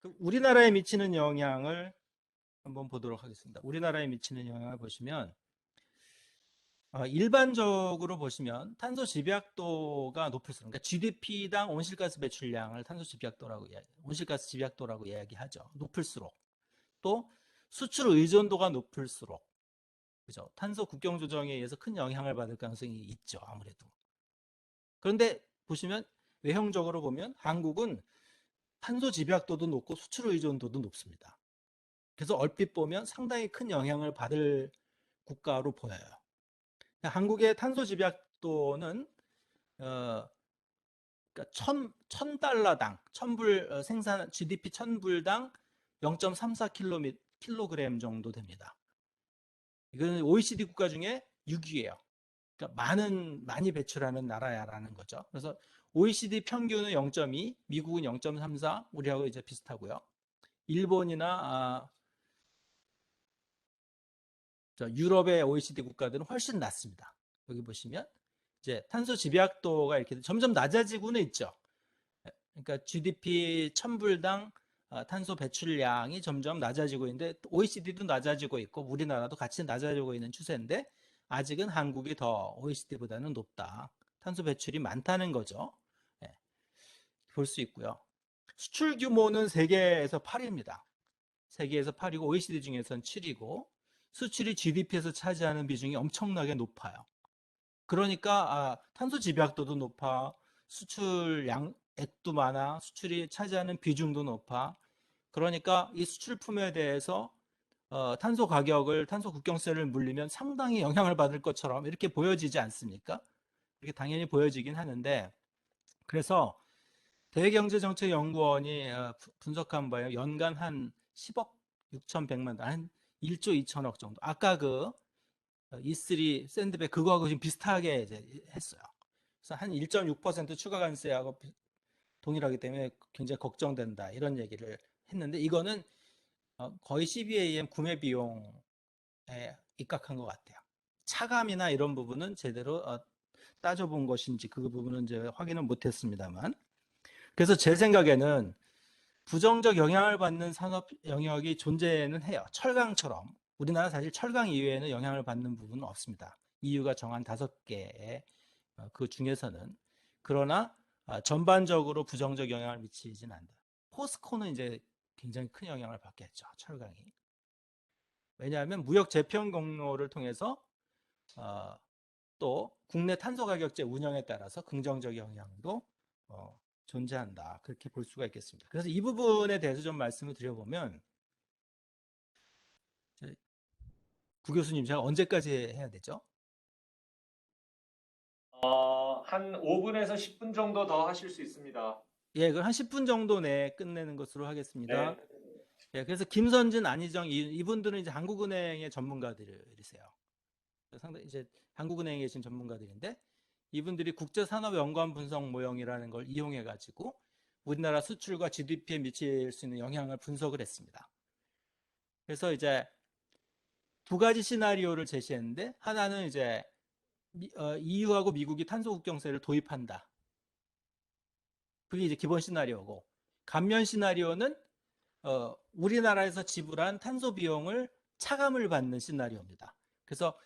그럼 우리나라에 미치는 영향을 한번 보도록 하겠습니다. 우리나라에 미치는 영향을 보시면 일반적으로 보시면 탄소 집약도가 높을수록, 그러니까 GDP당 온실가스 배출량을 온실가스 집약도라고 이야기하죠. 높을수록, 또 수출 의존도가 높을수록, 그죠? 탄소 국경 조정에 의해서 큰 영향을 받을 가능성이 있죠, 아무래도. 그런데 보시면 외형적으로 보면 한국은 탄소 집약도도 높고 수출 의존도도 높습니다. 그래서 얼핏 보면 상당히 큰 영향을 받을 국가로 보여요. 한국의 탄소 집약도는 그러니까 천 달러당 천불 생산 GDP 1000불당 0.34kg 정도 됩니다. 이거는 OECD 국가 중에 6위예요. 그러니까 많이 배출하는 나라야라는 거죠. 그래서 OECD 평균은 0.2, 미국은 0.34, 우리하고 이제 비슷하고요. 일본이나 유럽의 OECD 국가들은 훨씬 낮습니다. 여기 보시면 이제 탄소 집약도가 이렇게 점점 낮아지고는 있죠. 그러니까 GDP 1000불당 탄소 배출량이 점점 낮아지고 있는데 OECD도 낮아지고 있고 우리나라도 같이 낮아지고 있는 추세인데 아직은 한국이 더 OECD보다는 높다. 탄소 배출이 많다는 거죠. 네, 볼 수 있고요. 수출 규모는 세계에서 8위입니다. 세계에서 8위고 OECD 중에서는 7위고 수출이 GDP에서 차지하는 비중이 엄청나게 높아요. 그러니까 탄소 집약도도 높아, 수출 액도 많아, 수출이 차지하는 비중도 높아. 그러니까 이 수출품에 대해서 탄소 국경세를 물리면 상당히 영향을 받을 것처럼 이렇게 보여지지 않습니까? 이렇게 당연히 보여지긴 하는데, 그래서 대경제정책연구원이 분석한 바에 연간 한 10억 6,100만 원, 한 1조 2천억 정도. 아까 그 E3 샌드백 그거하고 지금 비슷하게 이제 했어요. 그래서 한 1.6% 추가 관세하고 동일하기 때문에 굉장히 걱정된다 이런 얘기를 했는데 이거는 거의 CBAM 구매 비용에 입각한 것 같아요. 차감이나 이런 부분은 제대로 따져본 것인지 그 부분은 이제 확인은 못했습니다만 그래서 제 생각에는 부정적 영향을 받는 산업 영역이 존재는 해요. 철강처럼. 우리나라 사실 철강 이외에는 영향을 받는 부분은 없습니다. EU가 정한 5개의 그 중에서는. 그러나 전반적으로 부정적 영향을 미치진 않는다. 포스코는 이제 굉장히 큰 영향을 받겠죠. 철강이. 왜냐하면 무역 재편 공로를 통해서 또 국내 탄소 가격제 운영에 따라서 긍정적 영향도 존재한다. 그렇게 볼 수가 있겠습니다. 그래서 이 부분에 대해서 좀 말씀을 드려보면 구 교수님 제가 언제까지 해야 되죠? 한 5분에서 10분 정도 더 하실 수 있습니다. 예, 그한 10분 정도 내에 끝내는 것으로 하겠습니다. 네. 예, 그래서 김선진, 안희정 이분들은 이제 한국은행의 전문가들이세요. 상당히 이제 한국은행에 계신 전문가들인데 이분들이 국제산업연관 분석 모형이라는 걸 이용해 가지고 우리나라 수출과 GDP에 미칠 수 있는 영향을 분석을 했습니다. 그래서 이제 두 가지 시나리오를 제시했는데 하나는 이제 EU하고 미국이 탄소 국경세를 도입한다. 그게 이제 기본 시나리오고 감면 시나리오는 우리나라에서 지불한 탄소 비용을 차감을 받는 시나리오입니다. 그래서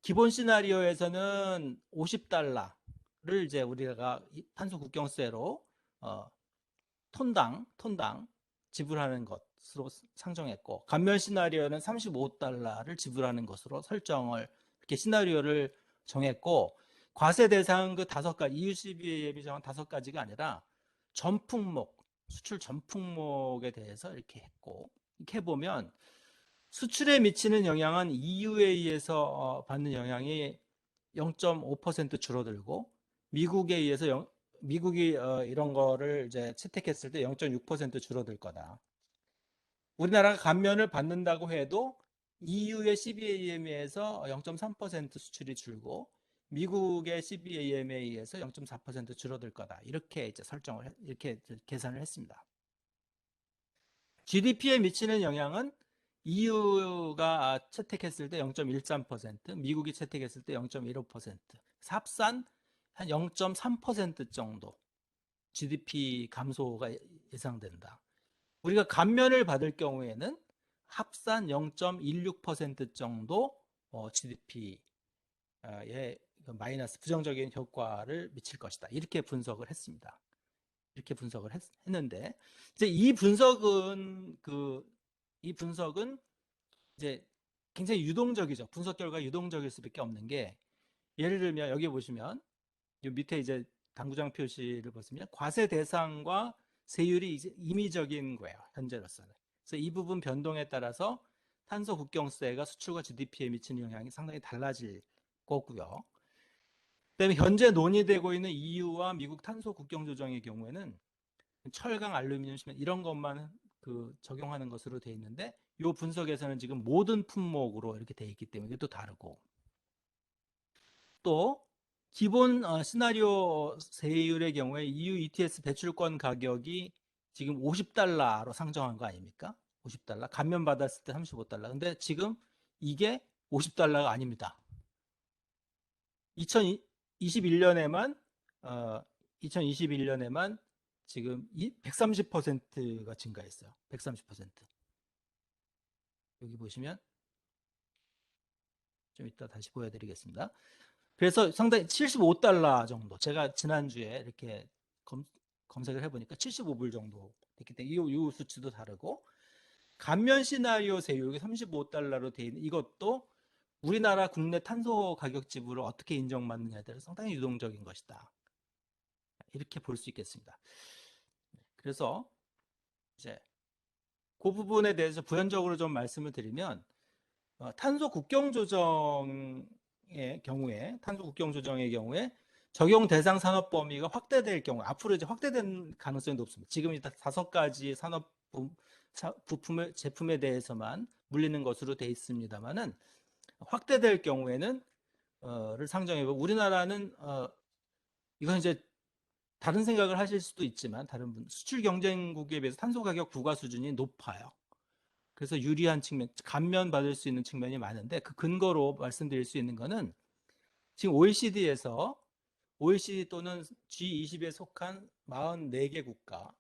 기본 시나리오에서는 50달러를 이제 우리가 탄소 국경세로 톤당 지불하는 것으로 상정했고 감면 시나리오는 35달러를 지불하는 것으로 설정을 이렇게 시나리오를 정했고 과세 대상 그 5가지 EUCB에 정한 5가지가 아니라 수출 전 품목에 대해서 이렇게 했고 이렇게 해보면 수출에 미치는 영향은 EU에 의해서 받는 영향이 0.5% 줄어들고 미국에 의해서 미국이 이런 거를 이제 채택했을 때 0.6% 줄어들 거다. 우리나라가 감면을 받는다고 해도 EU의 CBAM에서 0.3% 수출이 줄고 미국의 CBAM에 의해서 0.4% 줄어들 거다. 이렇게 이제 이렇게 계산을 했습니다. GDP에 미치는 영향은 EU가 채택했을 때 0.13%, 미국이 채택했을 때 0.15%, 합산 한 0.3% 정도 GDP 감소가 예상된다. 우리가 감면을 받을 경우에는 합산 0.16% 정도 GDP에 마이너스 부정적인 효과를 미칠 것이다. 이렇게 분석을 했습니다. 이렇게 분석을 했는데 이제 이 분석은 이제 굉장히 유동적이죠. 분석 결과 유동적일 수밖에 없는 게 예를 들면 여기 보시면 이 밑에 이제 당구장 표시를 보시면 과세 대상과 세율이 이제 임의적인 거예요. 현재로서는. 그래서 이 부분 변동에 따라서 탄소 국경세가 수출과 GDP에 미치는 영향이 상당히 달라질 거고요. 그다음에 현재 논의되고 있는 EU와 미국 탄소 국경 조정의 경우에는 철강, 알루미늄, 시멘 이런 것만 적용하는 것으로 되어 있는데 이 분석에서는 지금 모든 품목으로 이렇게 되어 있기 때문에 또 다르고 또 기본 시나리오 세율의 경우에 EU ETS 배출권 가격이 지금 50달러로 상정한 거 아닙니까? 50달러. 감면 받았을 때 35달러. 근데 지금 이게 50달러가 아닙니다. 2021년에만 2021년에만 지금 130%가 증가했어요. 130%. 여기 보시면 좀 이따 다시 보여드리겠습니다. 그래서 상당히 75달러 정도. 제가 지난주에 이렇게 검색을 해보니까 75불 정도 됐기 때문에 이 수치도 다르고 감면 시나리오 세율이 35달러로 돼 있는 이것도 우리나라 국내 탄소 가격 지불을 어떻게 인정받느냐에 따라서 상당히 유동적인 것이다. 이렇게 볼 수 있겠습니다. 그래서 이제 그 부분에 대해서 부연적으로 좀 말씀을 드리면 탄소 국경 조정의 경우에 적용 대상 산업 범위가 확대될 경우 앞으로 이제 확대된 가능성이 높습니다. 지금 일단 5가지 산업 제품에 대해서만 물리는 것으로 되어 있습니다만은 확대될 경우에는 를 상정해 보고 우리나라는 이건 이제 다른 생각을 하실 수도 있지만 다른 분 수출 경쟁국에 비해서 탄소 가격 부과 수준이 높아요. 그래서 유리한 측면, 감면 받을 수 있는 측면이 많은데 그 근거로 말씀드릴 수 있는 거는 지금 OECD에서 OECD 또는 G20에 속한 44개 국가,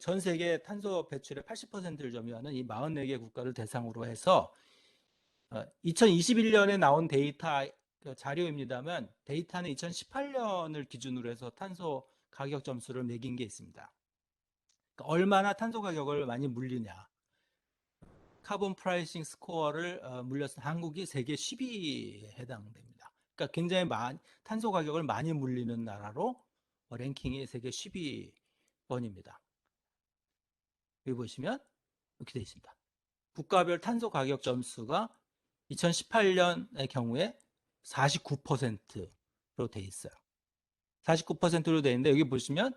전 세계 탄소 배출의 80%를 점유하는 이 44개 국가를 대상으로 해서 2021년에 나온 데이터 자료입니다만 데이터는 2018년을 기준으로 해서 탄소 가격 점수를 매긴 게 있습니다. 그러니까 얼마나 탄소 가격을 많이 물리냐. 카본 프라이싱 스코어를 물려서 한국이 세계 10위에 해당됩니다. 그러니까 굉장히 탄소 가격을 많이 물리는 나라로 랭킹이 세계 10위권입니다. 여기 보시면 이렇게 되어 있습니다. 국가별 탄소 가격 점수가 2018년의 경우에 49%로 되어 있어요. 49%로 되어 있는데 여기 보시면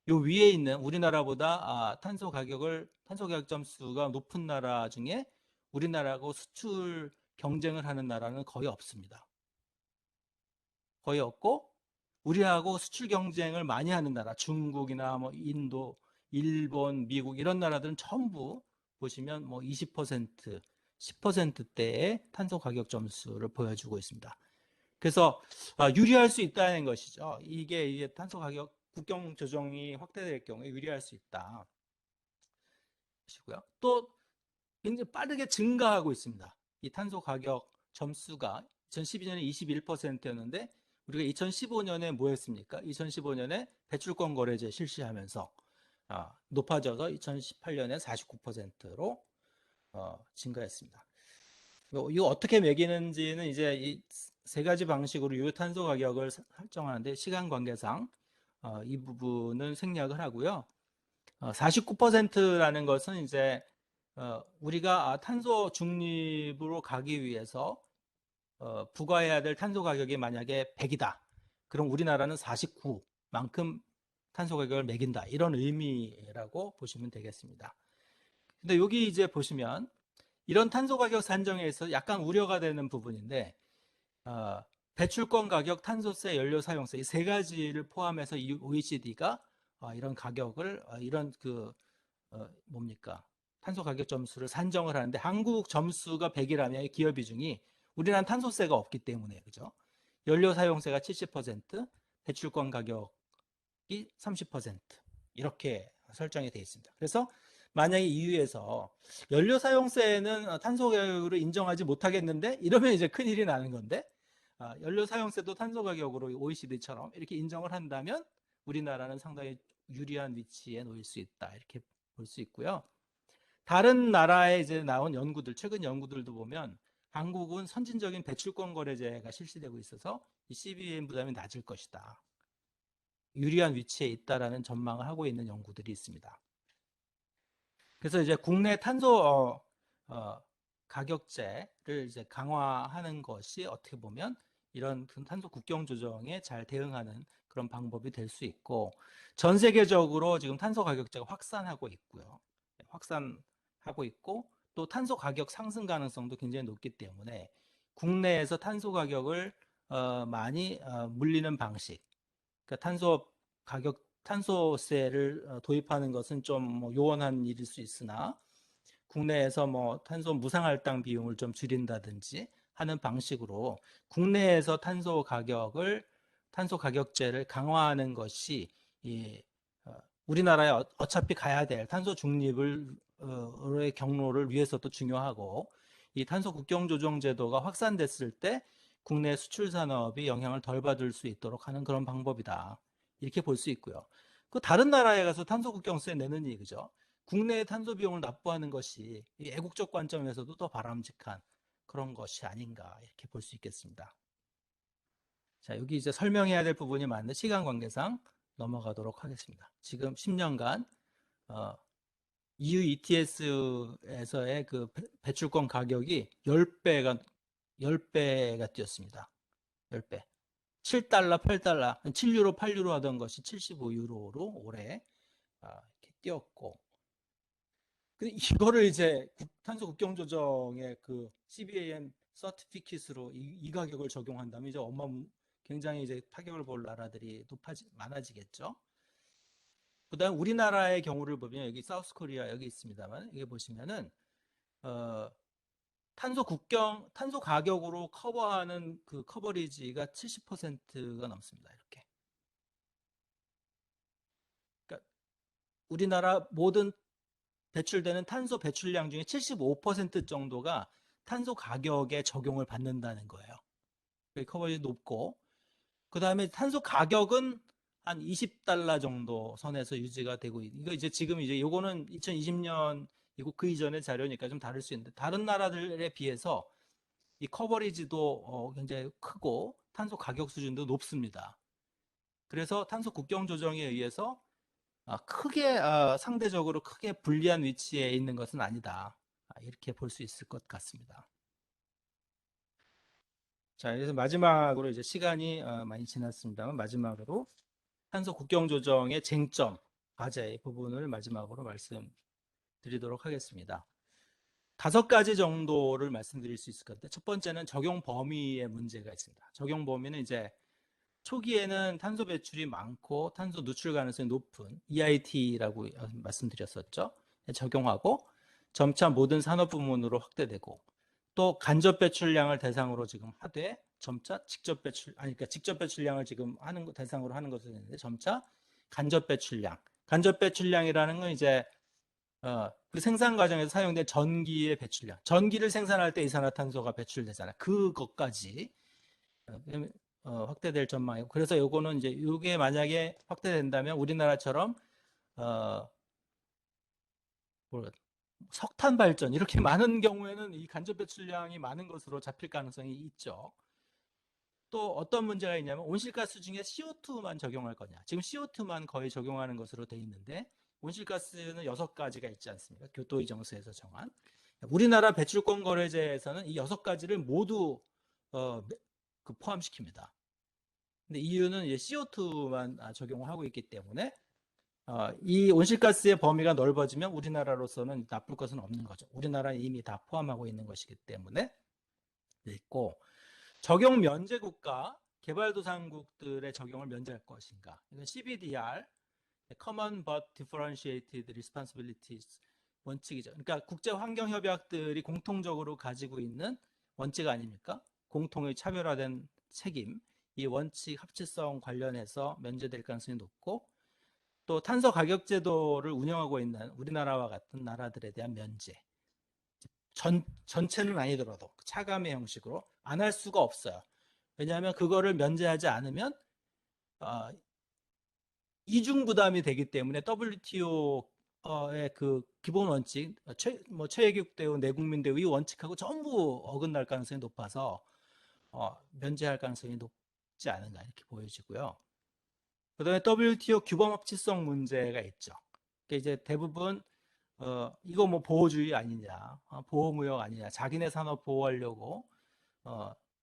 요 위에 있는 우리나라보다 탄소 가격 점수가 높은 나라 중에 우리나라하고 수출 경쟁을 하는 나라는 거의 없습니다. 거의 없고 우리하고 수출 경쟁을 많이 하는 나라 중국이나 뭐 인도, 일본, 미국 이런 나라들은 전부 보시면 뭐 20%, 10%대의 탄소 가격 점수를 보여주고 있습니다. 그래서 유리할 수 있다는 것이죠. 이게 탄소 가격 국경 조정이 확대될 경우에 유리할 수 있다. 또 굉장히 빠르게 증가하고 있습니다. 이 탄소 가격 점수가 2012년에 21%였는데 우리가 2015년에 뭐 했습니까? 2015년에 배출권 거래제 실시하면서 높아져서 2018년에 49%로 증가했습니다. 이거 어떻게 매기는지는 이제 이 세 가지 방식으로 유효탄소 가격을 설정하는데 시간 관계상 이 부분은 생략을 하고요. 49%라는 것은 이제 우리가 탄소 중립으로 가기 위해서 부과해야 될 탄소 가격이 만약에 100이다. 그럼 우리나라는 49만큼 탄소 가격을 매긴다. 이런 의미라고 보시면 되겠습니다. 근데 여기 이제 보시면 이런 탄소 가격 산정에서 약간 우려가 되는 부분인데 배출권 가격, 탄소세, 연료 사용세 이 세 가지를 포함해서 이 OECD가 이런 가격을 이런 탄소 가격 점수를 산정을 하는데 한국 점수가 100이라면 기여 비중이 우리나라는 탄소세가 없기 때문에 그죠? 연료 사용세가 70%, 배출권 가격이 30% 이렇게 설정이 되어 있습니다. 그래서 만약에 EU에서 연료 사용세는 탄소 가격으로 인정하지 못하겠는데 이러면 이제 큰일이 나는 건데 연료 사용세도 탄소 가격으로 OECD처럼 이렇게 인정을 한다면 우리나라는 상당히 유리한 위치에 놓일 수 있다. 이렇게 볼 수 있고요. 다른 나라에 이제 나온 연구들, 최근 연구들도 보면 한국은 선진적인 배출권 거래제가 실시되고 있어서 이 CBAM 부담이 낮을 것이다. 유리한 위치에 있다라는 전망을 하고 있는 연구들이 있습니다. 그래서 이제 국내 탄소 가격제를 이제 강화하는 것이 어떻게 보면 이런 탄소 국경 조정에 잘 대응하는 그런 방법이 될 수 있고, 전 세계적으로 지금 탄소 가격제가 확산하고 있고요. 확산하고 있고, 또 탄소 가격 상승 가능성도 굉장히 높기 때문에 국내에서 탄소 가격을 많이 물리는 방식, 그러니까 탄소세를 도입하는 것은 좀뭐 요원한 일일 수 있으나 국내에서 뭐 탄소 무상할당 비용을 좀 줄인다든지 하는 방식으로 국내에서 탄소 가격제를 강화하는 것이 우리나라에 어차피 가야 될 탄소 중립의 경로를 위해서도 중요하고, 이 탄소 국경 조정 제도가 확산됐을 때 국내 수출 산업이 영향을 덜 받을 수 있도록 하는 그런 방법이다. 이렇게 볼 수 있고요. 그 다른 나라에 가서 탄소 국경세 내는 얘기죠. 국내의 탄소 비용을 납부하는 것이 이 애국적 관점에서도 더 바람직한 그런 것이 아닌가 이렇게 볼 수 있겠습니다. 자, 여기 이제 설명해야 될 부분이 많은데 시간 관계상 넘어가도록 하겠습니다. 지금 10년간 EU ETS에서의 그 배출권 가격이 10배가 뛰었습니다. 10배. 7달러, 8달러, 7유로, 8유로 하던 것이 75유로로 올해 이렇게 뛰었고, 근데 이거를 이제 탄소 국경 조정의 그 CBAM 서티피킷으로 이 가격을 적용한다면 이제 굉장히 이제 타격을 볼 나라들이 많아지겠죠. 그다음 우리나라의 경우를 보면 여기 사우스 코리아 여기 있습니다만, 여기 보시면은 탄소 가격으로 커버하는 그 커버리지가 70%가 넘습니다. 이렇게. 그러니까 우리나라 모든 배출되는 탄소 배출량 중에 75% 정도가 탄소 가격에 적용을 받는다는 거예요. 커버리지 높고, 그 다음에 탄소 가격은 한 20달러 정도 선에서 유지가 되고, 이거 이제 지금 이제 요거는 2020년 이거 그 이전의 자료니까 좀 다를 수 있는데, 다른 나라들에 비해서 이 커버리지도 굉장히 크고 탄소 가격 수준도 높습니다. 그래서 탄소 국경 조정에 의해서 상대적으로 크게 불리한 위치에 있는 것은 아니다. 이렇게 볼 수 있을 것 같습니다. 자, 그래서 마지막으로 이제 시간이 많이 지났습니다만, 마지막으로 탄소 국경 조정의 쟁점, 과제 부분을 마지막으로 말씀드리도록 하겠습니다. 5가지 정도를 말씀드릴 수 있을 것 같아요. 첫 번째는 적용 범위의 문제가 있습니다. 적용 범위는 이제 초기에는 탄소 배출이 많고 탄소 누출 가능성이 높은 EIT라고 말씀드렸었죠. 적용하고 점차 모든 산업 부문으로 확대되고, 또 간접 배출량을 대상으로 지금 하되 점차 직접 배출량을 지금 대상으로 하는 것으로 되는데 점차 간접 배출량이라는 건 이제 그 생산 과정에서 사용된 전기의 배출량, 전기를 생산할 때 이산화탄소가 배출되잖아요. 그것까지 확대될 전망이고, 그래서 요거는 이제 이게 만약에 확대된다면 우리나라처럼 석탄 발전 이렇게 많은 경우에는 이 간접 배출량이 많은 것으로 잡힐 가능성이 있죠. 또 어떤 문제가 있냐면 온실가스 중에 CO2만 적용할 거냐. 지금 CO2만 거의 적용하는 것으로 돼 있는데 온실가스는 6가지가 있지 않습니까? 교토의정서에서 정한. 우리나라 배출권 거래제에서는 이 6가지를 모두 포함시킵니다. 근데 EU는 이제 CO2만 적용을 하고 있기 때문에 이 온실가스의 범위가 넓어지면 우리나라로서는 나쁠 것은 없는 거죠. 우리나라는 이미 다 포함하고 있는 것이기 때문에 있고, 적용 면제 국가, 개발도상국들의 적용을 면제할 것인가. 이건 CBDR, Common but Differentiated Responsibilities 원칙이죠. 그러니까 국제환경협약들이 공통적으로 가지고 있는 원칙 아닙니까? 공통의 차별화된 책임, 이 원칙 합치성 관련해서 면제될 가능성이 높고, 또 탄소 가격 제도를 운영하고 있는 우리나라와 같은 나라들에 대한 면제. 전체는 아니더라도 차감의 형식으로 안 할 수가 없어요. 왜냐하면 그거를 면제하지 않으면 이중 부담이 되기 때문에 WTO의 그 기본 원칙, 최혜국 대우, 내국민 대우 이 원칙하고 전부 어긋날 가능성이 높아서 면제할 가능성이 높지 않은가 이렇게 보여지고요. 그다음에 WTO 규범 합치성 문제가 있죠. 그러니까 이제 대부분 이거 뭐 보호주의 아니냐, 보호무역 아니냐, 자기네 산업 보호하려고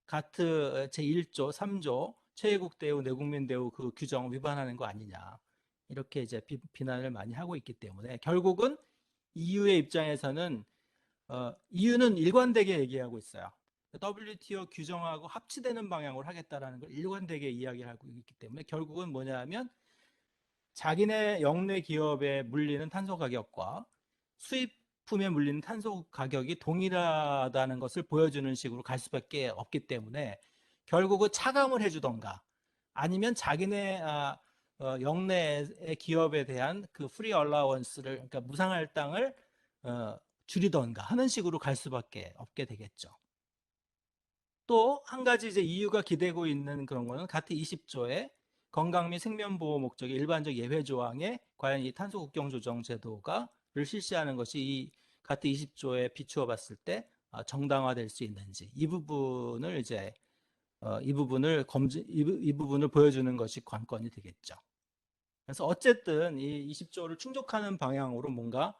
가트 제1조, 3조 최혜국 대우, 내국민 대우 그 규정 위반하는 거 아니냐 이렇게 이제 비난을 많이 하고 있기 때문에 결국은 EU의 입장에서는 EU는 일관되게 얘기하고 있어요. WTO 규정하고 합치되는 방향으로 하겠다라는 걸 일관되게 이야기하고 있기 때문에 결국은 뭐냐 하면 자기네 영내 기업에 물리는 탄소 가격과 수입품에 물리는 탄소 가격이 동일하다는 것을 보여주는 식으로 갈 수밖에 없기 때문에 결국은 차감을 해주던가 아니면 자기네 영내의 기업에 대한 그 프리 얼라원스를 그러니까 무상할당을 줄이던가 하는 식으로 갈 수밖에 없게 되겠죠. 또 한 가지 이제 EU가 기대고 있는 그런 거는 가트 20조의 건강 및 생명 보호 목적의 일반적 예외 조항에 과연 이 탄소 국경 조정 제도가를 실시하는 것이 이 가트 20조에 비추어 봤을 때 정당화될 수 있는지 이 부분을 이제 이 부분을 보여주는 것이 관건이 되겠죠. 그래서 어쨌든 이 20조를 충족하는 방향으로 뭔가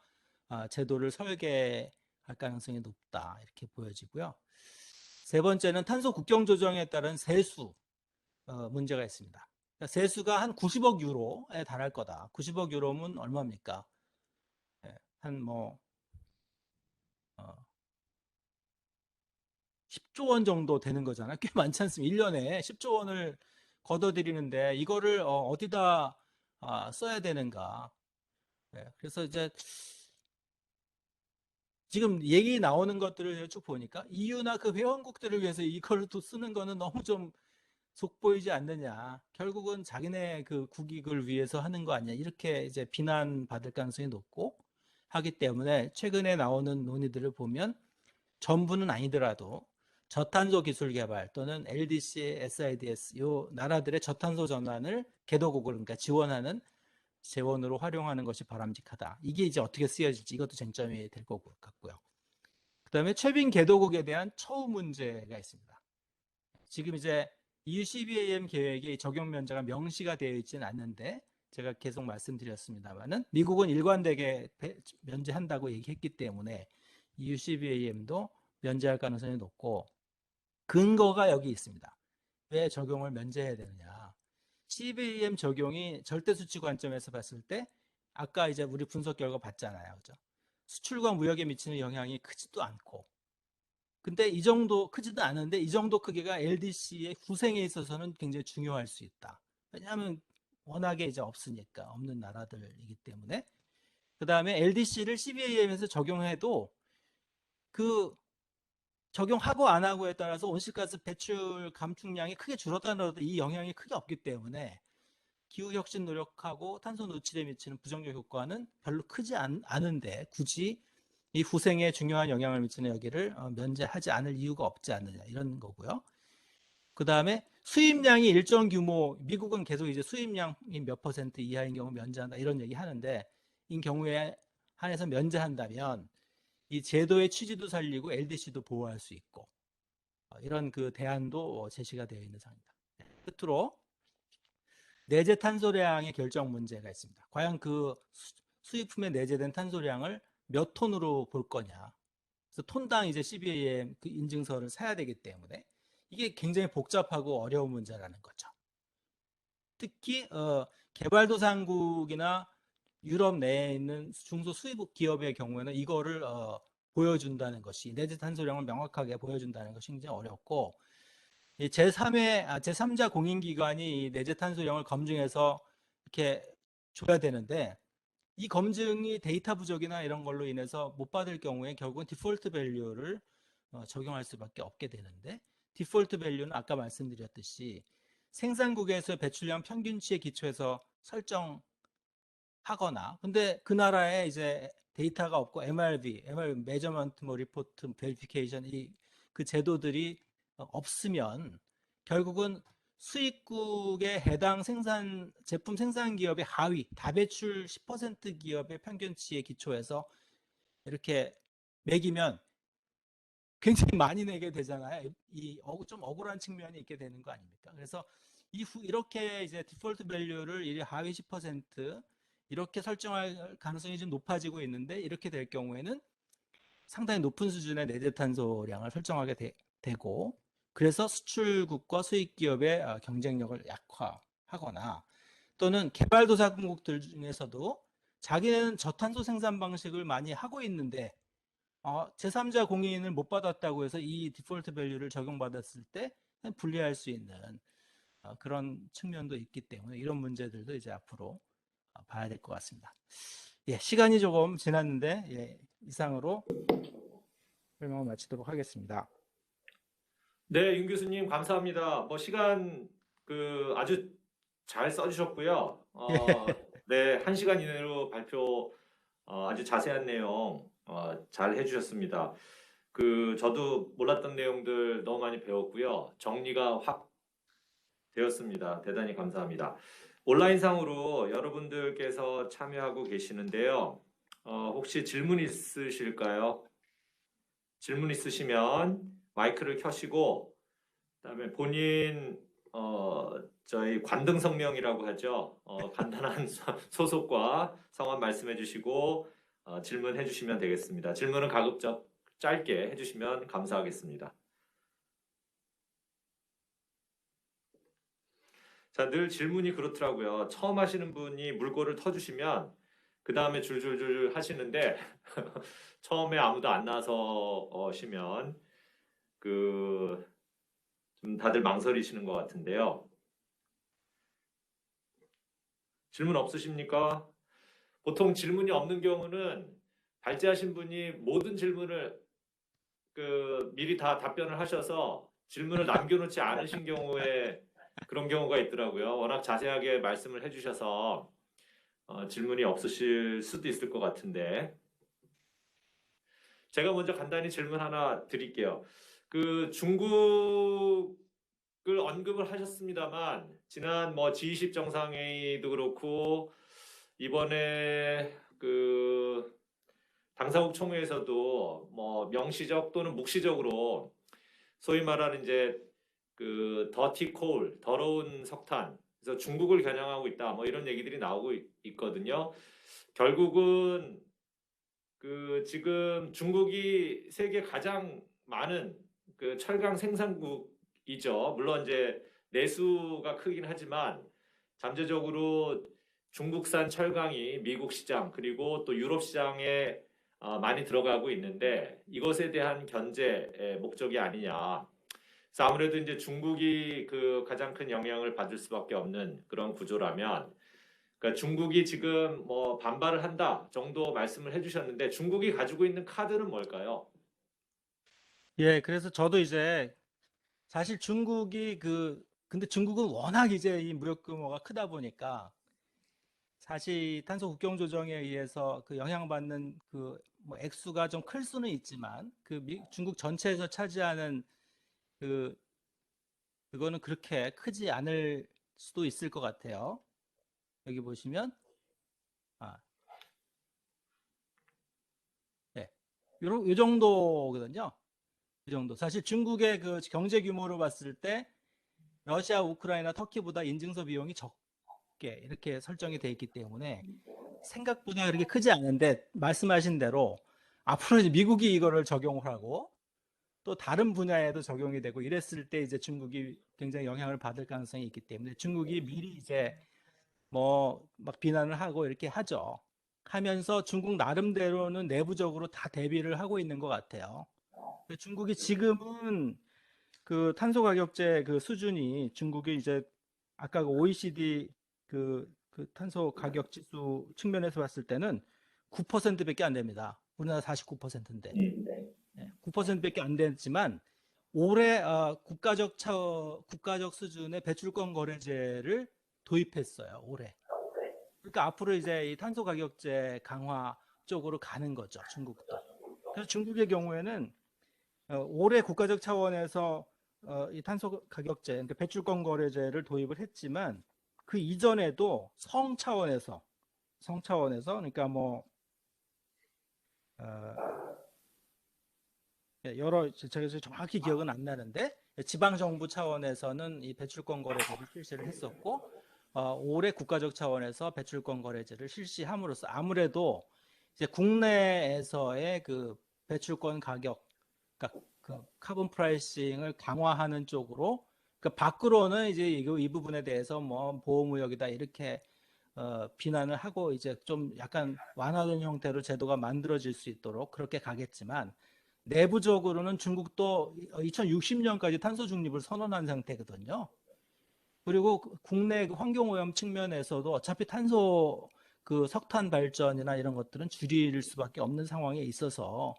제도를 설계할 가능성이 높다 이렇게 보여지고요. 세 번째는 탄소 국경 조정에 따른 세수 문제가 있습니다. 그러니까 세수가 한 90억 유로에 달할 거다. 90억 유로면 얼마입니까? 한 10조 원 정도 되는 거잖아요. 꽤 많지 않습니까? 1년에 10조 원을 걷어들이는데 이거를 어디다 써야 되는가? 그래서 이제 지금 얘기 나오는 것들을 쭉 보니까 EU나 그 회원국들을 위해서 이걸 또 쓰는 거는 너무 좀 속보이지 않느냐. 결국은 자기네 그 국익을 위해서 하는 거 아니냐. 이렇게 이제 비난받을 가능성이 높고 하기 때문에 최근에 나오는 논의들을 보면 전부는 아니더라도 저탄소 기술 개발 또는 LDC, SIDS 요 나라들의 저탄소 전환을 개도국을 그러니까 지원하는 재원으로 활용하는 것이 바람직하다. 이게 이제 어떻게 쓰여질지 이것도 쟁점이 될 것 같고요. 그다음에 최빈 개도국에 대한 처우 문제가 있습니다. 지금 이제 EU CBAM 계획의 적용 면제가 명시가 되어 있지는 않는데 제가 계속 말씀드렸습니다만은 미국은 일관되게 면제한다고 얘기했기 때문에 EU CBAM도 면제할 가능성이 높고 근거가 여기 있습니다. 왜 적용을 면제해야 되느냐? CBAM 적용이 절대 수치 관점에서 봤을 때 아까 이제 우리 분석 결과 봤잖아요. 그죠? 수출과 무역에 미치는 영향이 크지도 않고 근데 이 정도 크지도 않은데 이 정도 크기가 LDC의 후생에 있어서는 굉장히 중요할 수 있다. 왜냐하면 워낙에 이제 없으니까 없는 나라들이기 때문에 그 다음에 LDC를 CBAM에서 적용해도 그 적용하고 안 하고에 따라서 온실가스 배출 감축량이 크게 줄어들어도 이 영향이 크게 없기 때문에 기후혁신 노력하고 탄소 노출에 미치는 부정적 효과는 별로 크지 않은데 굳이 이 후생에 중요한 영향을 미치는 여기를 면제하지 않을 이유가 없지 않느냐 이런 거고요. 그 다음에 수입량이 일정 규모, 미국은 계속 이제 수입량이 몇 퍼센트 이하인 경우 면제한다 이런 얘기 하는데 이 경우에 한해서 면제한다면 이 제도의 취지도 살리고 LDC도 보호할 수 있고 이런 그 대안도 제시가 되어 있는 상황입니다. 끝으로 내재 탄소량의 결정 문제가 있습니다. 과연 그 수입품에 내재된 탄소량을 몇 톤으로 볼 거냐. 그래서 톤당 이제 CBAM 그 인증서를 사야 되기 때문에 이게 굉장히 복잡하고 어려운 문제라는 거죠. 특히 개발도상국이나 유럽 내에 있는 중소 수입 기업의 경우에는 이거를 보여준다는 것이 내재 탄소량을 명확하게 보여준다는 것이 굉장히 어렵고 제3자 공인기관이 내재 탄소량을 검증해서 이렇게 줘야 되는데 이 검증이 데이터 부족이나 이런 걸로 인해서 못 받을 경우에 결국은 디폴트 밸류를 적용할 수밖에 없게 되는데 디폴트 밸류는 아까 말씀드렸듯이 생산국에서 배출량 평균치에 기초해서 설정하는 하거나, 근데 그 나라에 이제 데이터가 없고 MRV, 메저먼트 뭐 리포트 베리피케이션 그 제도들이 없으면 결국은 수입국의 해당 제품 생산 기업의 하위, 다배출 10% 기업의 평균치에 기초해서 이렇게 매기면 굉장히 많이 내게 되잖아요. 좀 억울한 측면이 있게 되는 거 아닙니까? 그래서 이렇게 이제 디폴트 밸류를 이 하위 10% 이렇게 설정할 가능성이 좀 높아지고 있는데, 이렇게 될 경우에는 상당히 높은 수준의 내재 탄소량을 설정하게 되고, 그래서 수출국과 수입 기업의 경쟁력을 약화하거나, 또는 개발도상국들 중에서도 자기는 저탄소 생산 방식을 많이 하고 있는데 제3자 공인을 못 받았다고 해서 이 디폴트 밸류를 적용받았을 때 불리할 수 있는 그런 측면도 있기 때문에, 이런 문제들도 이제 앞으로 봐야 될 것 같습니다. 예, 시간이 조금 지났는데, 예, 이상으로 설명을 마치도록 하겠습니다. 네, 윤 교수님 감사합니다. 뭐 시간 아주 잘 써주셨고요. 예, 네, 1시간 이내로 발표 아주 자세한 내용 잘 해주셨습니다. 저도 몰랐던 내용들 너무 많이 배웠고요. 정리가 확 되었습니다. 대단히 감사합니다. 온라인상으로 여러분들께서 참여하고 계시는데요. 혹시 질문 있으실까요? 질문 있으시면 마이크를 켜시고, 그다음에 본인 저희 관등 성명이라고 하죠. 간단한 소속과 성함 말씀해 주시고 질문해 주시면 되겠습니다. 질문은 가급적 짧게 해 주시면 감사하겠습니다. 자, 늘 질문이 그렇더라고요. 처음 하시는 분이 물꼬를 터주시면 그 다음에 줄줄줄 하시는데 처음에 아무도 안 나서 시면 좀 다들 망설이시는 것 같은데요. 질문 없으십니까? 보통 질문이 없는 경우는 발제하신 분이 모든 질문을 미리 다 답변을 하셔서 질문을 남겨놓지 않으신 경우에 그런 경우가 있더라고요. 워낙 자세하게 말씀을 해주셔서 질문이 없으실 수도 있을 것 같은데, 제가 먼저 간단히 질문 하나 드릴게요. 중국을 언급을 하셨습니다만, 지난 뭐 G20 정상회의도 그렇고 이번에 당사국 총회에서도 뭐 명시적 또는 묵시적으로 소위 말하는 이제 더티 콜, 더러운 석탄, 그래서 중국을 겨냥하고 있다, 뭐 이런 얘기들이 나오고 있거든요. 결국은 지금 중국이 세계 가장 많은 철강 생산국이죠. 물론 이제 내수가 크긴 하지만 잠재적으로 중국산 철강이 미국 시장 그리고 또 유럽 시장에 많이 들어가고 있는데, 이것에 대한 견제의 목적이 아니냐. 그래서 아무래도 이제 중국이 가장 큰 영향을 받을 수밖에 없는 그런 구조라면, 그러니까 중국이 지금 뭐 반발을 한다 정도 말씀을 해주셨는데, 중국이 가지고 있는 카드는 뭘까요? 예, 그래서 저도 이제 사실 근데 중국은 워낙 이제 이 무역 규모가 크다 보니까 사실 탄소 국경 조정에 의해서 영향받는 뭐 액수가 좀 클 수는 있지만, 중국 전체에서 차지하는 그 그거는 그렇게 크지 않을 수도 있을 것 같아요. 여기 보시면 아, 예, 요 정도거든요. 이 정도. 사실 중국의 경제 규모로 봤을 때 러시아, 우크라이나, 터키보다 인증서 비용이 적게 이렇게 설정이 돼 있기 때문에 생각보다 그렇게 크지 않은데, 말씀하신 대로 앞으로 이제 미국이 이거를 적용을 하고 또 다른 분야에도 적용이 되고 이랬을 때 이제 중국이 굉장히 영향을 받을 가능성이 있기 때문에, 중국이 미리 이제 뭐 막 비난을 하고 이렇게 하면서 중국 나름대로는 내부적으로 다 대비를 하고 있는 것 같아요. 중국이 지금은 탄소 가격제 수준이, 중국이 이제 아까 OECD 탄소 가격 지수 측면에서 봤을 때는 9%밖에 안 됩니다. 우리나라 49%인데. 9%밖에 안 됐지만 올해 국가적 수준의 배출권 거래제를 도입했어요. 올해. 그러니까 앞으로 이제 이 탄소 가격제 강화 쪽으로 가는 거죠, 중국도. 그래서 중국의 경우에는 올해 국가적 차원에서 이 탄소 가격제, 그러니까 배출권 거래제를 도입을 했지만 그 이전에도 성 차원에서 그러니까 뭐 어, 제가 정확히 기억은 안 나는데 지방 정부 차원에서는 이 배출권 거래제를 실시를 했었고 올해 국가적 차원에서 배출권 거래제를 실시함으로써 아무래도 이제 국내에서의 그 배출권 가격, 그러니까 그 카본 프라이싱을 강화하는 쪽으로 그 밖으로는 이제 이 부분에 대해서 뭐 보호무역이다 이렇게 비난을 하고 이제 좀 약간 완화된 형태로 제도가 만들어질 수 있도록 그렇게 가겠지만 내부적으로는 중국도 2060년까지 탄소 중립을 선언한 상태거든요. 그리고 국내 그 환경오염 측면에서도 어차피 탄소 그 석탄 발전이나 이런 것들은 줄일 수밖에 없는 상황에 있어서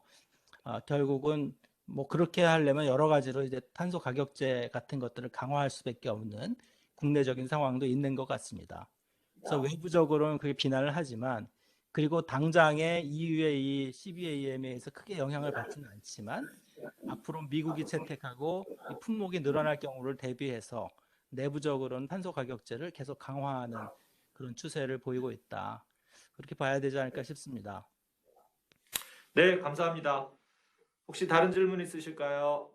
결국은 뭐 그렇게 하려면 여러 가지로 이제 탄소 가격제 같은 것들을 강화할 수밖에 없는 국내적인 상황도 있는 것 같습니다. 그래서 외부적으로는 그게 비난을 하지만 그리고 당장에 EU의 이 CBAM에 의해서 크게 영향을 받지는 않지만 앞으로 미국이 채택하고 이 품목이 늘어날 경우를 대비해서 내부적으로는 탄소 가격제를 계속 강화하는 그런 추세를 보이고 있다. 그렇게 봐야 되지 않을까 싶습니다. 네, 감사합니다. 혹시 다른 질문 있으실까요?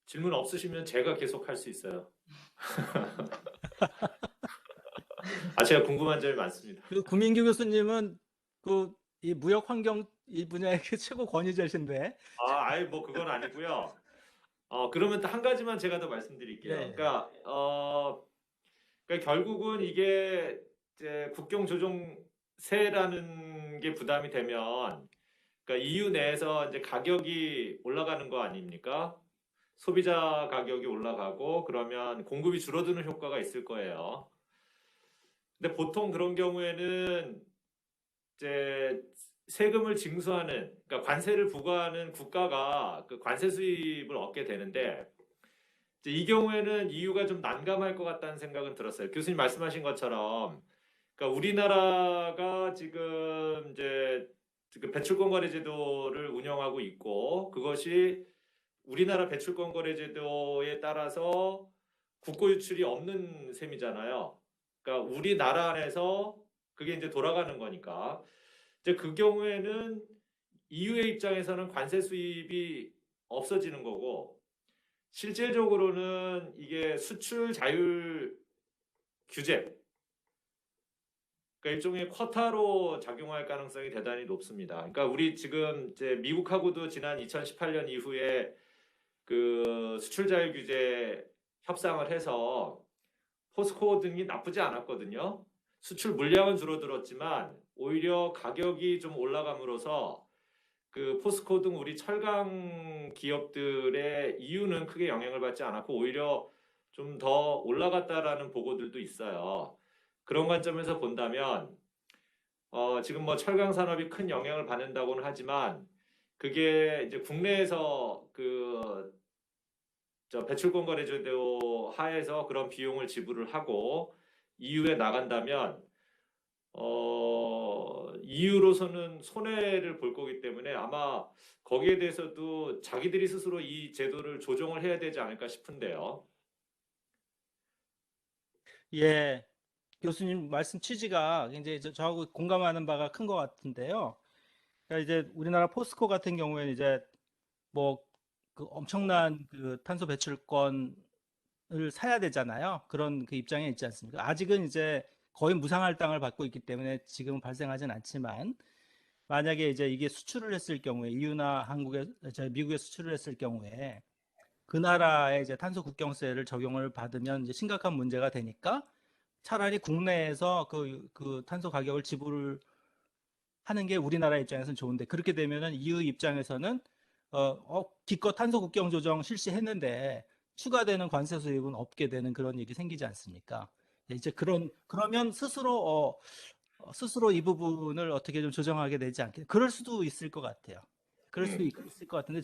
질문 없으시면 제가 계속 할 수 있어요. 제가 궁금한 점이 많습니다. 그 구민규 교수님은 그 이 무역 환경 이 분야의 그 최고 권위자신데. 아예 뭐 그건 아니고요. 그러면 또 한 가지만 제가 더 말씀드릴게요. 네. 그러니까 결국은 이게 이제 국경 조정세라는 게 부담이 되면, 그러니까 EU 내에서 이제 가격이 올라가는 거 아닙니까? 소비자 가격이 올라가고 그러면 공급이 줄어드는 효과가 있을 거예요. 근데 보통 그런 경우에는 이제 세금을 징수하는, 그러니까 관세를 부과하는 국가가 그 관세 수입을 얻게 되는데, 이제 이 경우에는 EU가 좀 난감할 것 같다는 생각은 들었어요. 교수님 말씀하신 것처럼, 그러니까 우리나라가 지금 이제 그 배출권 거래 제도를 운영하고 있고, 그것이 우리나라 배출권 거래 제도에 따라서 국고 유출이 없는 셈이잖아요. 그러니까 우리나라 안에서 그게 이제 돌아가는 거니까. 이제 그 경우에는 EU의 입장에서는 관세 수입이 없어지는 거고, 실질적으로는 이게 수출 자율 규제, 그러니까 일종의 쿼타로 작용할 가능성이 대단히 높습니다. 그러니까 우리 지금 이제 미국하고도 지난 2018년 이후에 그 수출 자율 규제 협상을 해서 포스코 등이 나쁘지 않았거든요. 수출 물량은 줄어들었지만 오히려 가격이 좀 올라감으로써 그 포스코 등 우리 철강 기업들의 이유는 크게 영향을 받지 않았고 오히려 좀 더 올라갔다라는 보고들도 있어요. 그런 관점에서 본다면 지금 뭐 철강 산업이 큰 영향을 받는다고는 하지만 그게 이제 국내에서 그 배출권 거래제도 하에서 그런 비용을 지불을 하고 EU에 나간다면 EU로서는 손해를 볼 거기 때문에 아마 거기에 대해서도 자기들이 스스로 이 제도를 조정을 해야 되지 않을까 싶은데요. 예. 교수님 말씀 취지가 굉장히 저하고 공감하는 바가 큰 것 같은데요. 그러니까 이제 우리나라 포스코 같은 경우에는 이제 뭐 그 엄청난 그 탄소 배출권을 사야 되잖아요. 그런 그 입장에 있지 않습니까? 아직은 이제 거의 무상할당을 받고 있기 때문에 지금은 발생하진 않지만 만약에 이제 이게 수출을 했을 경우에 EU나 미국에 수출을 했을 경우에 그 나라의 이제 탄소 국경세를 적용을 받으면 이제 심각한 문제가 되니까 차라리 국내에서 그 탄소 가격을 지불을 하는 게 우리나라 입장에서는 좋은데 그렇게 되면은 EU 입장에서는 기껏 탄소 국경 조정 실시했는데 추가되는 관세 수입은 없게 되는 그런 일이 생기지 않습니까? 이제 그러면 스스로 이 부분을 어떻게 좀 조정하게 되지 않게 그럴 수도 있을 것 같아요. 그럴 수도 있을 것 같은데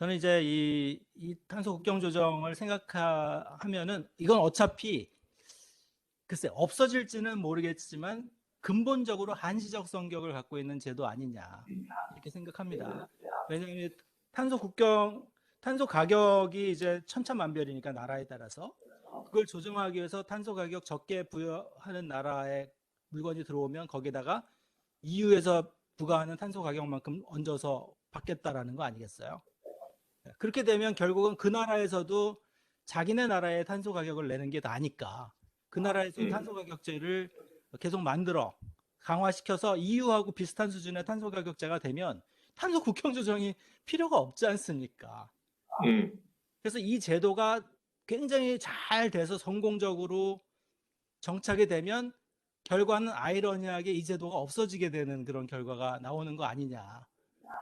저는 이제 이 탄소 국경 조정을 생각하면은 이건 어차피 글쎄 없어질지는 모르겠지만 근본적으로 한시적 성격을 갖고 있는 제도 아니냐 이렇게 생각합니다. 왜냐하면 탄소 가격이 이제 천차만별이니까 나라에 따라서 그걸 조정하기 위해서 탄소 가격 적게 부여하는 나라에 물건이 들어오면 거기다가 EU에서 부과하는 탄소 가격만큼 얹어서 받겠다라는 거 아니겠어요? 그렇게 되면 결국은 그 나라에서도 자기네 나라의 탄소 가격을 내는 게 나니까 그 나라에서 탄소 가격제를 계속 만들어 강화시켜서 EU하고 비슷한 수준의 탄소 가격제가 되면 탄소 국경 조정이 필요가 없지 않습니까? 그래서 이 제도가 굉장히 잘 돼서 성공적으로 정착이 되면 결과는 아이러니하게 이 제도가 없어지게 되는 그런 결과가 나오는 거 아니냐.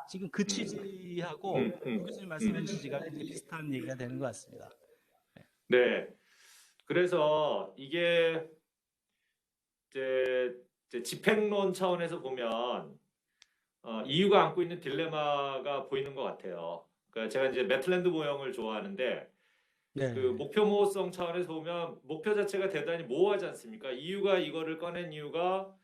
지금 그 취지하고 유 교수님 말씀해 취지가 이제 비슷한 얘기가 되는 것 같습니다. 네. 그래서 이게 이제 집행론 차원에서 보면 EU가 안고 있는 딜레마가 보이는 것 같아요. 그러니까 제가 이제 매틀랜드 모형을 좋아하는데 네. 그 목표 모호성 차원에서 보면 목표 자체가 대단히 모호하지 않습니까? EU가 이거를 꺼낸 이유가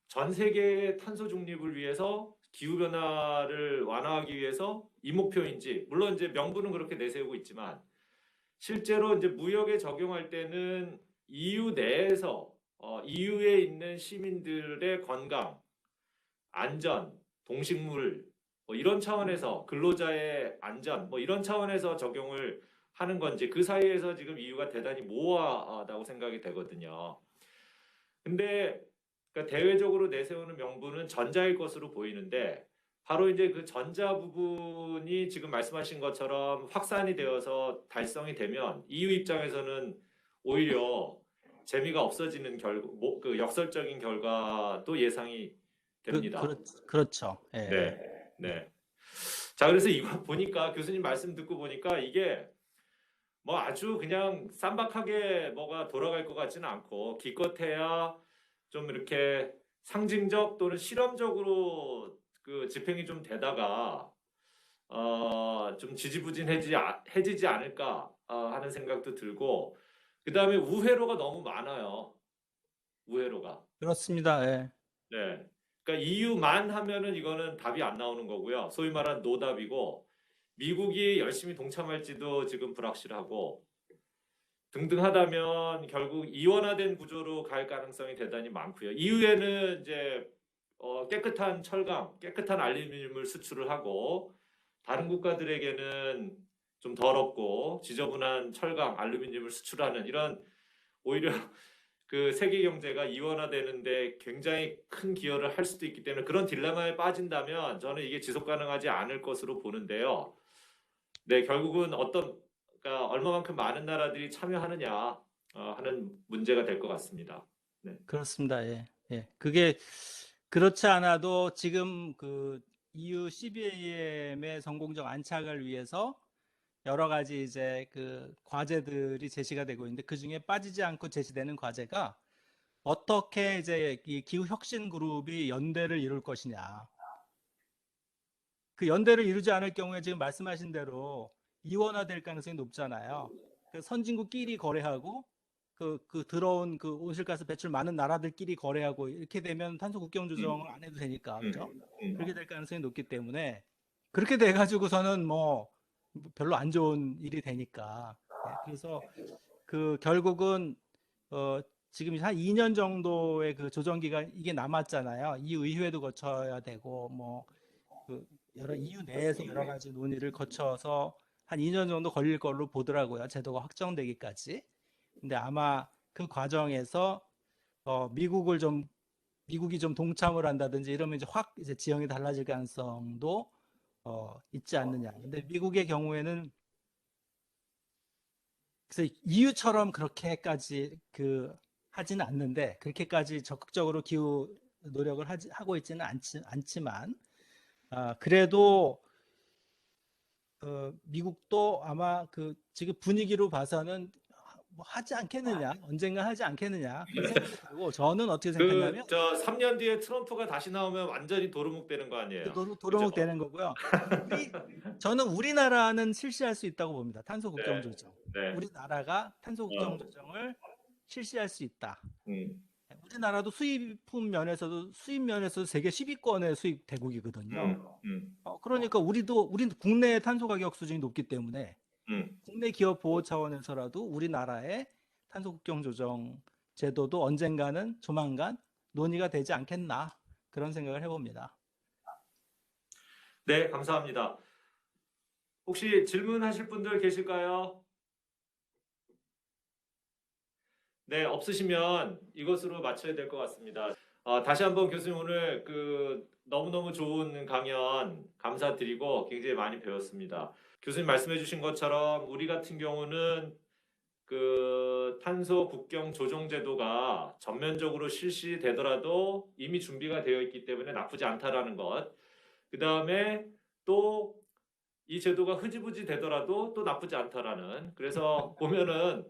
전 세계의 탄소 중립을 위해서 기후 변화를 완화하기 위해서 이 목표인지 물론 이제 명분은 그렇게 내세우고 있지만 실제로 이제 무역에 적용할 때는 EU 내에서 EU에 있는 시민들의 건강, 안전, 동식물 뭐 이런 차원에서 근로자의 안전 뭐 이런 차원에서 적용을 하는 건지 그 사이에서 지금 EU가 대단히 모호하다고 생각이 되거든요. 근데 그러니까 대외적으로 내세우는 명분은 전자일 것으로 보이는데 바로 이제 그 전자 부분이 지금 말씀하신 것처럼 확산이 되어서 달성이 되면 EU 입장에서는 오히려 재미가 없어지는 그 역설적인 결과도 예상이 됩니다. 그렇죠. 네, 네. 네. 자, 그래서 이거 보니까 교수님 말씀 듣고 보니까 이게 뭐 아주 그냥 쌈박하게 뭐가 돌아갈 것 같지는 않고 기껏해야 좀 이렇게 상징적 또는 실험적으로 그 집행이 좀 되다가 좀 지지부진해지지 않을까 하는 생각도 들고 그다음에 우회로가 너무 많아요. 우회로가. 그렇습니다. 예. 네. 그러니까 EU만 하면은 이거는 답이 안 나오는 거고요. 소위 말한 노답이고 미국이 열심히 동참할지도 지금 불확실하고 등등 하다면 결국 이원화된 구조로 갈 가능성이 대단히 많고요. 이후에는 이제 깨끗한 철강, 깨끗한 알루미늄을 수출을 하고 다른 국가들에게는 좀 더럽고 지저분한 철강, 알루미늄을 수출하는 이런 오히려 그 세계 경제가 이원화되는데 굉장히 큰 기여를 할 수도 있기 때문에 그런 딜레마에 빠진다면 저는 이게 지속 가능하지 않을 것으로 보는데요. 네, 결국은 그러니까 얼마만큼 많은 나라들이 참여하느냐 하는 문제가 될 것 같습니다. 네. 그렇습니다. 예. 예. 그게 그렇지 않아도 지금 그 EU CBAM의 성공적 안착을 위해서 여러 가지 이제 그 과제들이 제시가 되고 있는데 그 중에 빠지지 않고 제시되는 과제가 어떻게 이제 이 기후 혁신 그룹이 연대를 이룰 것이냐. 그 연대를 이루지 않을 경우에 지금 말씀하신 대로 이원화될 가능성이 높잖아요. 그 선진국끼리 거래하고 그 들어온 그 온실가스 배출 많은 나라들끼리 거래하고 이렇게 되면 탄소 국경 조정을 안 해도 되니까 그죠? 그렇게 될 가능성이 높기 때문에 그렇게 돼 가지고서는 뭐 별로 안 좋은 일이 되니까 그래서 그 결국은 지금 한 2년 정도의 그 조정 기간 이게 남았잖아요. 이 의회도 거쳐야 되고 뭐그 여러 EU 내에서 여러 가지 논의를 거쳐서 한 2년 정도 걸릴 걸로 보더라고요. 제도가 확정되기까지. 근데 아마 그 과정에서 미국이 좀 동참을 한다든지 이러면 이제 확 이제 지형이 달라질 가능성도 있지 않느냐. 근데 미국의 경우에는 그래서 EU처럼 그렇게까지 그 하지는 않는데 그렇게까지 적극적으로 기후 노력을 하고 있지는 않지만 그래도 미국도 아마 그 지금 분위기로 봐서는 뭐 하지 않겠느냐, 언젠가 하지 않겠느냐 그런 생각이 들고 저는 어떻게 생각하냐면 저 3년 뒤에 트럼프가 다시 나오면 완전히 도루묵 되는 거 아니에요? 그죠? 도로목 되는 거고요. 저는 우리나라는 실시할 수 있다고 봅니다. 탄소 국경 네, 조정. 네. 우리나라가 탄소 국경 어, 조정을 실시할 수 있다. 음, 우리나라도 수입품 면에서도 수입 면에서도 세계 10위권의 수입 대국이거든요. 음, 음, 그러니까 우리는 국내 탄소 가격 수준이 높기 때문에 음. 국내 기업 보호 차원에서라도 우리나라의 탄소 국경 조정 제도도 언젠가는 조만간 논의가 되지 않겠나 그런 생각을 해봅니다. 네, 감사합니다. 혹시 질문하실 분들 계실까요? 네, 없으시면 이것으로 마쳐야 될 것 같습니다. 다시 한번 교수님 오늘 너무너무 좋은 강연 감사드리고 굉장히 많이 배웠습니다. 교수님 말씀해 주신 것처럼 우리 같은 경우는 탄소 국경 조정 제도가 전면적으로 실시되더라도 이미 준비가 되어 있기 때문에 나쁘지 않다라는 것. 그 다음에 또 이 제도가 흐지부지 되더라도 또 나쁘지 않다라는. 그래서 보면은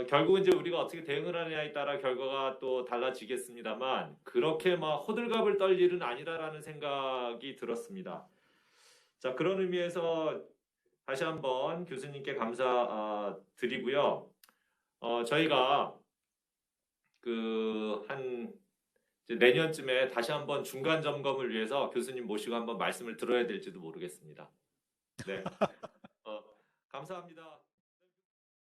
결국은 이제 우리가 어떻게 대응을 하느냐에 따라 결과가 또 달라지겠습니다만 그렇게 막 호들갑을 떨 일은 아니다라는 생각이 들었습니다. 자, 그런 의미에서 다시 한번 교수님께 감사드리고요. 저희가 이제 내년쯤에 다시 한번 중간 점검을 위해서 교수님 모시고 한번 말씀을 들어야 될지도 모르겠습니다. 네, 감사합니다.